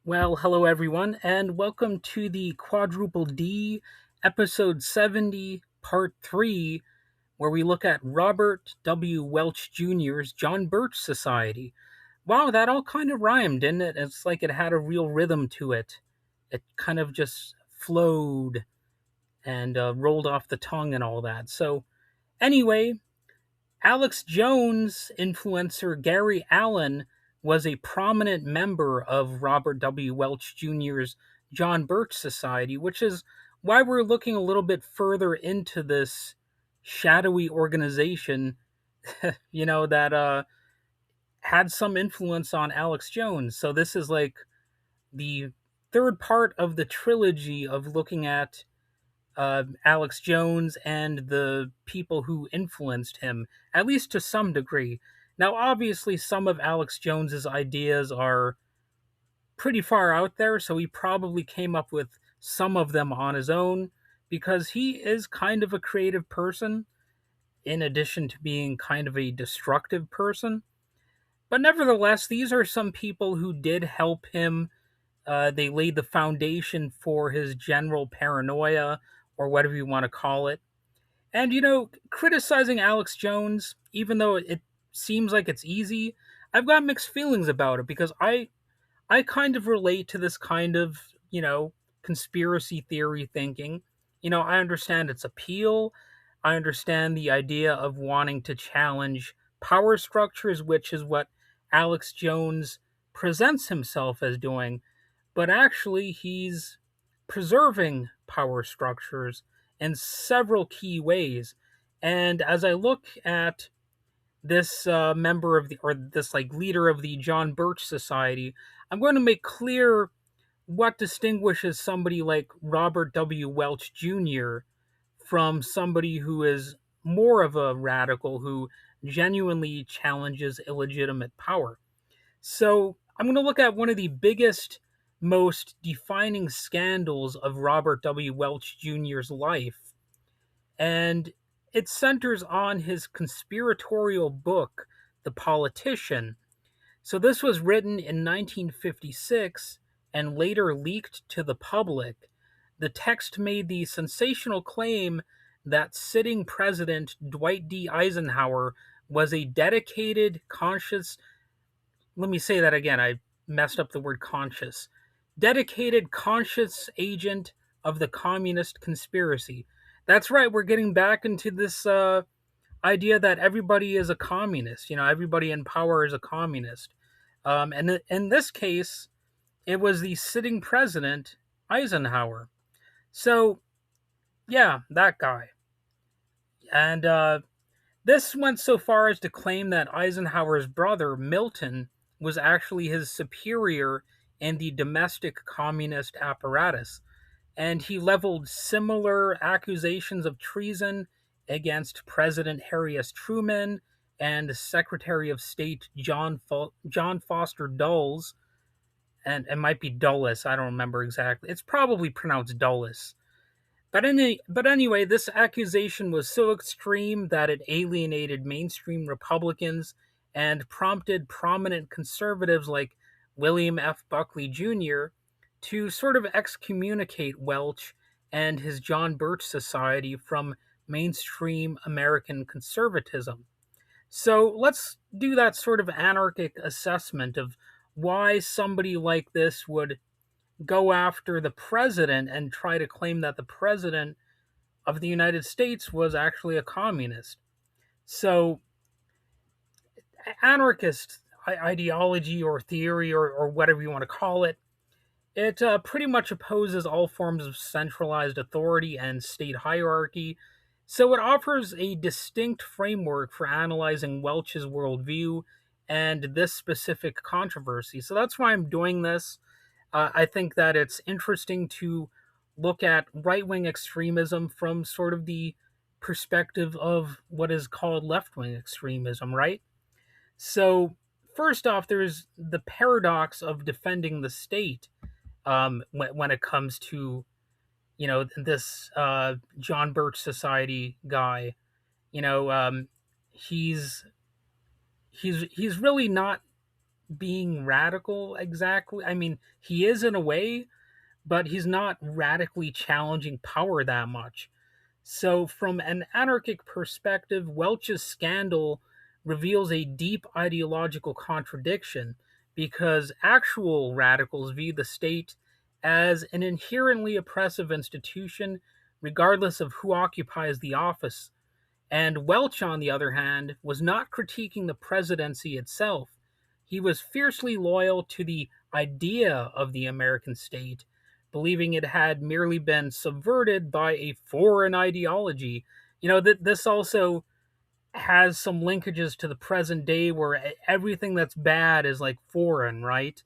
Well, hello everyone, and welcome to the Quadruple D, episode 70, part 3, where we look at Robert W. Welch Jr.'s John Birch Society. Wow, that all kind of rhymed, didn't it? It's like it had a real rhythm to it. It kind of just flowed and rolled off the tongue and all that. So, anyway, Alex Jones influencer Gary Allen was a prominent member of Robert W. Welch Jr.'s John Birch Society, which is why we're looking a little bit further into this shadowy organization, that had some influence on Alex Jones. So this is like the third part of the trilogy of looking at Alex Jones and the people who influenced him, at least to some degree. Now, obviously, some of Alex Jones's ideas are pretty far out there, so he probably came up with some of them on his own because he is kind of a creative person, in addition to being kind of a destructive person. But nevertheless, these are some people who did help him. They laid the foundation for his general paranoia, or whatever you want to call it. And criticizing Alex Jones, even though it seems like it's easy, I've got mixed feelings about it because I kind of relate to this kind of, conspiracy theory thinking. I understand its appeal. I understand the idea of wanting to challenge power structures, which is what Alex Jones presents himself as doing, but actually he's preserving power structures in several key ways. And as I look at this member of the, or this like leader of the John Birch Society, I'm going to make clear what distinguishes somebody like Robert W. Welch Jr. from somebody who is more of a radical who genuinely challenges illegitimate power. So I'm going to look at one of the biggest, most defining scandals of Robert W. Welch Jr.'s life, and it centers on his conspiratorial book, The Politician. So this was written in 1956 and later leaked to the public. The text made the sensational claim that sitting President Dwight D. Eisenhower was a dedicated, conscious, let me say that again. I messed up the word conscious. Dedicated, conscious agent of the communist conspiracy. That's right. We're getting back into this idea that everybody is a communist. Everybody in power is a communist. And in this case, it was the sitting president, Eisenhower. So, yeah, that guy. And this went so far as to claim that Eisenhower's brother, Milton, was actually his superior in the domestic communist apparatus, and he leveled similar accusations of treason against President Harry S. Truman and Secretary of State John Foster Dulles, and it might be Dulles, I don't remember exactly. It's probably pronounced Dulles. But anyway, this accusation was so extreme that it alienated mainstream Republicans and prompted prominent conservatives like William F. Buckley Jr. to sort of excommunicate Welch and his John Birch Society from mainstream American conservatism. So let's do that sort of anarchic assessment of why somebody like this would go after the president and try to claim that the president of the United States was actually a communist. So, anarchist ideology or theory or whatever you want to call it, it pretty much opposes all forms of centralized authority and state hierarchy. So, it offers a distinct framework for analyzing Welch's worldview and this specific controversy. So, that's why I'm doing this. I think that it's interesting to look at right wing extremism from sort of the perspective of what is called left wing extremism, right? So, first off, there's the paradox of defending the state when it comes to, this John Birch Society guy. You know, um, he's he's really not being radical exactly. I mean, he is in a way, but he's not radically challenging power that much. So, from an anarchic perspective, Welch's scandal reveals a deep ideological contradiction because actual radicals view the state as an inherently oppressive institution, regardless of who occupies the office. And Welch, on the other hand, was not critiquing the presidency itself. He was fiercely loyal to the idea of the American state, believing it had merely been subverted by a foreign ideology. This also has some linkages to the present day where everything that's bad is like foreign, right?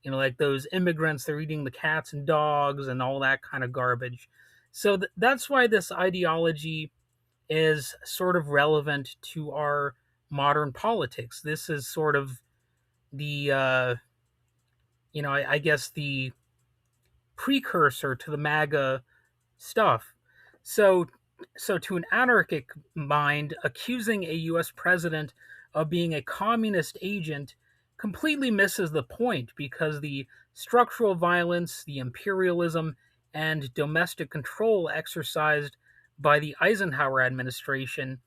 Like those immigrants, they're eating the cats and dogs and all that kind of garbage. So that's why this ideology is sort of relevant to our modern politics. This is sort of the, I guess the precursor to the MAGA stuff. So, so to an anarchic mind, accusing a U.S. president of being a communist agent completely misses the point because the structural violence, the imperialism, and domestic control exercised by the Eisenhower administration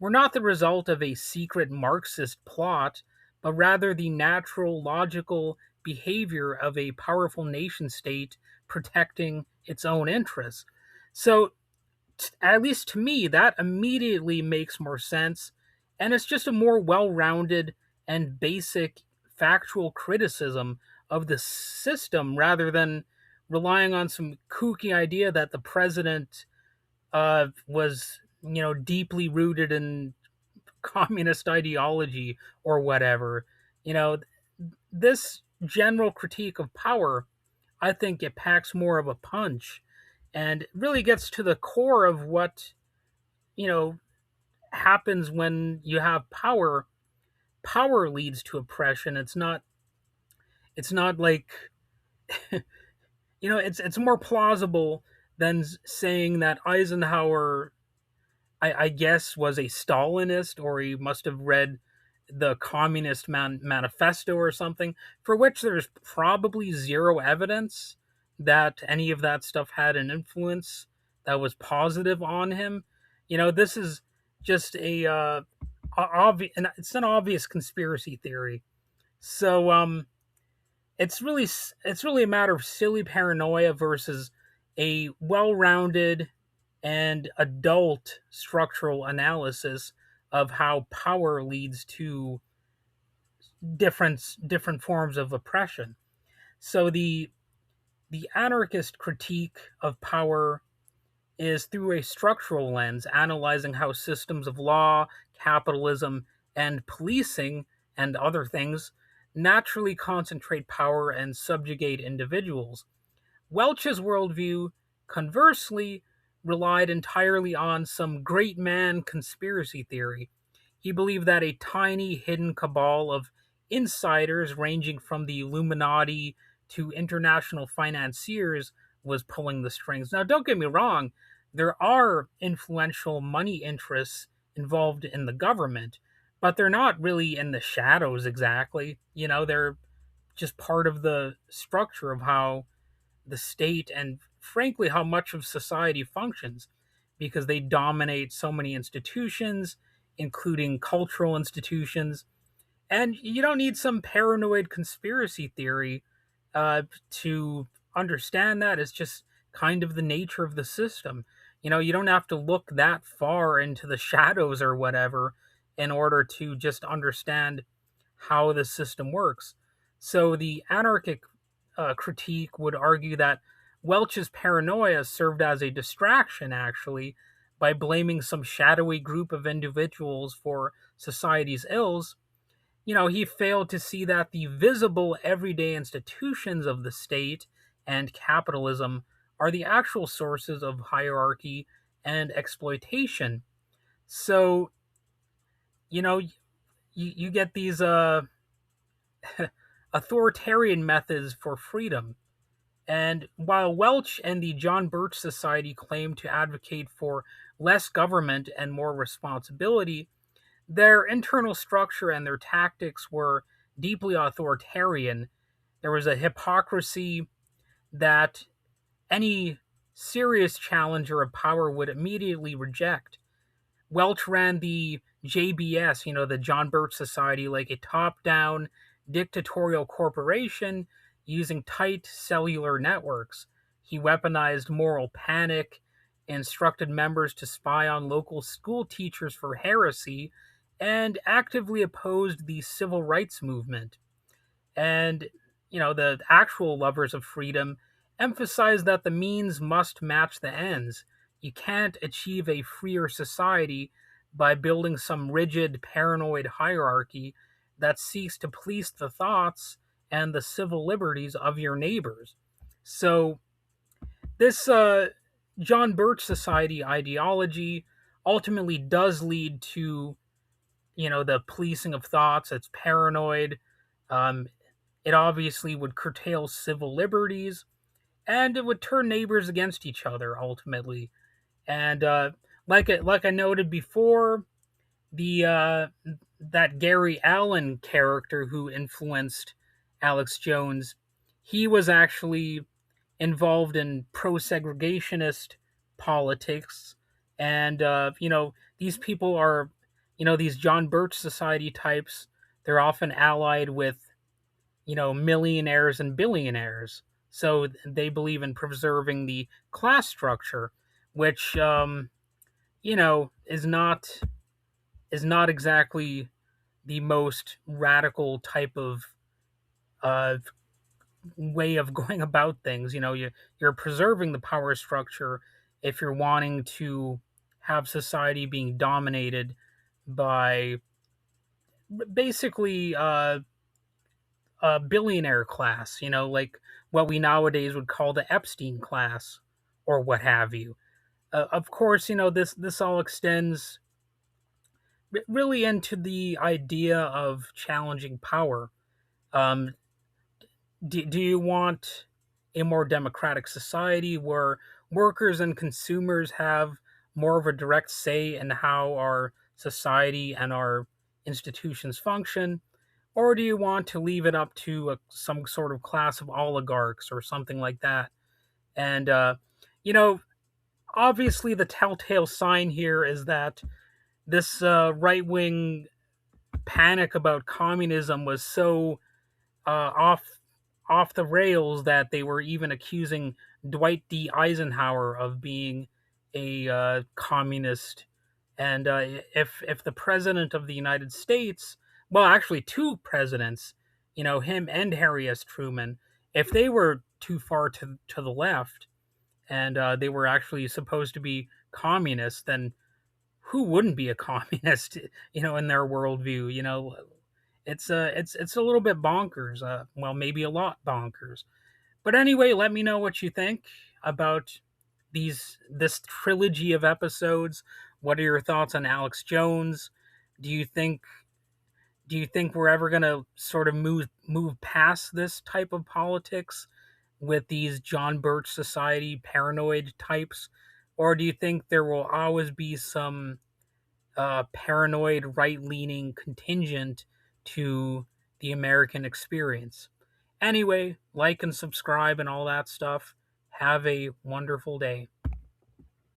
were not the result of a secret Marxist plot, but rather the natural, logical behavior of a powerful nation state protecting its own interests. So, at least to me, that immediately makes more sense, and it's just a more well rounded and basic factual criticism of the system rather than relying on some kooky idea that the president was, deeply rooted in communist ideology or whatever. You know, this general critique of power, I think it packs more of a punch and really gets to the core of what, you know, happens when you have power. Power leads to oppression. It's not like it's more plausible than saying that Eisenhower, I guess, was a Stalinist, or he must have read the Communist Manifesto or something, for which there's probably zero evidence that any of that stuff had an influence that was positive on him. This is just it's an obvious conspiracy theory. So, it's really a matter of silly paranoia versus a well-rounded and adult structural analysis of how power leads to different forms of oppression. So the anarchist critique of power is through a structural lens, analyzing how systems of law, capitalism, and policing and other things naturally concentrate power and subjugate individuals. Welch's worldview, conversely, relied entirely on some great man conspiracy theory. He believed that a tiny hidden cabal of insiders ranging from the Illuminati to international financiers was pulling the strings. Now, don't get me wrong, there are influential money interests involved in the government, but they're not really in the shadows exactly. They're just part of the structure of how the state and frankly how much of society functions because they dominate so many institutions, including cultural institutions. And you don't need some paranoid conspiracy theory to understand that. It's just kind of the nature of the system. You don't have to look that far into the shadows or whatever in order to just understand how the system works. So the anarchic critique would argue that Welch's paranoia served as a distraction, actually, by blaming some shadowy group of individuals for society's ills. He failed to see that the visible everyday institutions of the state and capitalism are the actual sources of hierarchy and exploitation. So, you get these authoritarian methods for freedom. And while Welch and the John Birch Society claim to advocate for less government and more responsibility, their internal structure and their tactics were deeply authoritarian. There was a hypocrisy that any serious challenger of power would immediately reject. Welch ran the JBS, the John Birch Society, like a top down dictatorial corporation using tight cellular networks. He weaponized moral panic, instructed members to spy on local school teachers for heresy, and actively opposed the civil rights movement. And, the actual lovers of freedom emphasize that the means must match the ends. You can't achieve a freer society by building some rigid, paranoid hierarchy that seeks to police the thoughts and the civil liberties of your neighbors. So, this John Birch Society ideology ultimately does lead to, the policing of thoughts. It's paranoid. Um, it obviously would curtail civil liberties, and it would turn neighbors against each other ultimately. And like I noted before, the that Gary Allen character who influenced Alex Jones, he was actually involved in pro-segregationist politics, and these people are, these John Birch Society types. They're often allied with, millionaires and billionaires. So they believe in preserving the class structure, which is not exactly the most radical type of uh, way of going about things. You're preserving the power structure if you're wanting to have society being dominated by basically a billionaire class, like what we nowadays would call the Epstein class or what have you. Of course, this all extends really into the idea of challenging power. Um, do you want a more democratic society where workers and consumers have more of a direct say in how our society and our institutions function? Or do you want to leave it up to some sort of class of oligarchs or something like that? And, you know, obviously the telltale sign here is that this right wing panic about communism was so off the rails that they were even accusing Dwight D. Eisenhower of being a communist. And if the president of the United States, well, actually two presidents, him and Harry S. Truman, if they were too far to the left and they were actually supposed to be communists, then who wouldn't be a communist, in their worldview? It's a little bit bonkers. Well, maybe a lot bonkers. But anyway, let me know what you think about this trilogy of episodes. What are your thoughts on Alex Jones? Do you think we're ever gonna sort of move past this type of politics with these John Birch Society paranoid types, or do you think there will always be some paranoid right leaning contingent to the American experience? Anyway, like and subscribe and all that stuff. Have a wonderful day.